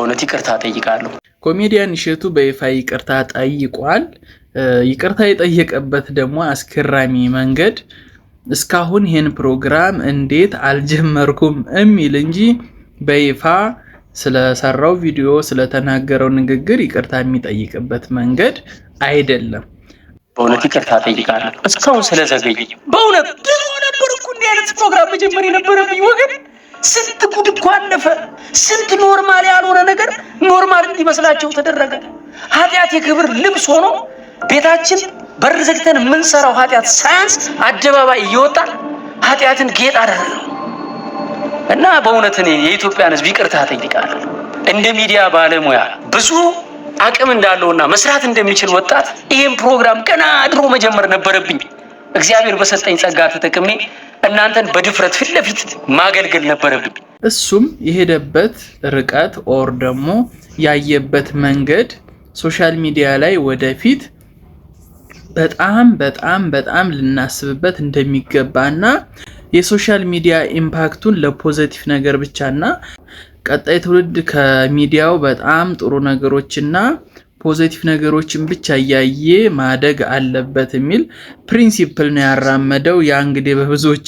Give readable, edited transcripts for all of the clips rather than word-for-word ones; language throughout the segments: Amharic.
በእውነት ይቅርታ ጠይቃለሁ። ኮሜዲያን እሸቱ በይፋ ይቅርታ ጠይቋል። ይቅርታ የጠየቀበት ደግሞ አስገራሚ መንገድ እስካሁን ይሄን ፕሮግራም እንዴት አልጀመርኩም የሚል እንጂ በይፋ ስለሰራው ቪዲዮ ስለተናገረው ንግግር ይቅርታ የሚጠይቅበት መንገድ አይደለም። በእውነት ይቅርታ ጠይቃለሁ እስካሁን ስለዘገየ። በእውነት ብዙ ነበር እኮ እንዲህ አይነት ፕሮግራም መጀመር የነበረብኝ ወገን። ስንት ጉድ እኮ አለፈ። ስንት ኖርማል ያልሆነ ነገር ኖርማል እንዲመስላቸው ተደረገ። ኃጢአት የክብር ልብስ ሆኖ ቤታችን በር ዘግተን የምንሰራው ኃጢአት ሳያንስ አደባባይ እየወጣ ኃጢአትን ጌጥ አደረገው እና በእውነት እኔ የኢትዮጵያን ሕዝብ ይቅርታ ጠይቃለሁ። እንደ ሚዲያ ባለሙያ ብዙ አቅም እንዳለውና መስራት እንደሚችል ወጣት ይሄን ፕሮግራም ገና ድሮ መጀመር ነበረብኝ። እግዚአብሔር በሰጠኝ ጸጋ ተጠቅሜ እናንተን በድፍረት ፊት ለፊት ማገልገል ነበረብኝ። እሱም የሄደበት ርቀት ኦር ደግሞ ያየበት መንገድ ሶሻል ሚዲያ ላይ ወደፊት በጣም ልናስብበት እንደሚገባና የሶሻል ሚዲያ ኢምፓክቱን ለፖዚቲቭ ነገር ብቻና ቀጣይ ትውልድ ከሚዲያው በጣም ጥሩ ነገሮችና ፖዚቲቭ ነገሮችን ብቻ እያየ ማደግ አለበት የሚል ፕሪንሲፕል ነው ያራመደው። ያ እንግዲህ በብዙዎች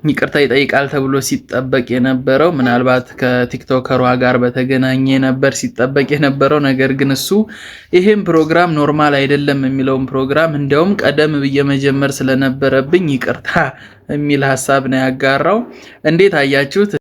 ይቅርታ ይጠይቃል ተብሎ ሲጠበቅ የነበረው ምናልባት ከቲክቶከሯ ጋር በተገናኘ ነበር ሲጠበቅ የነበረው። ነገር ግን እሱ ይሄን ፕሮግራም ኖርማል አይደለም የሚለውን ፕሮግራም እንዲያውም ቀደም ብዬ መጀመር ስለነበረብኝ ይቅርታ የሚል ሐሳብ ነው ያጋራው። እንዴት አያችሁት?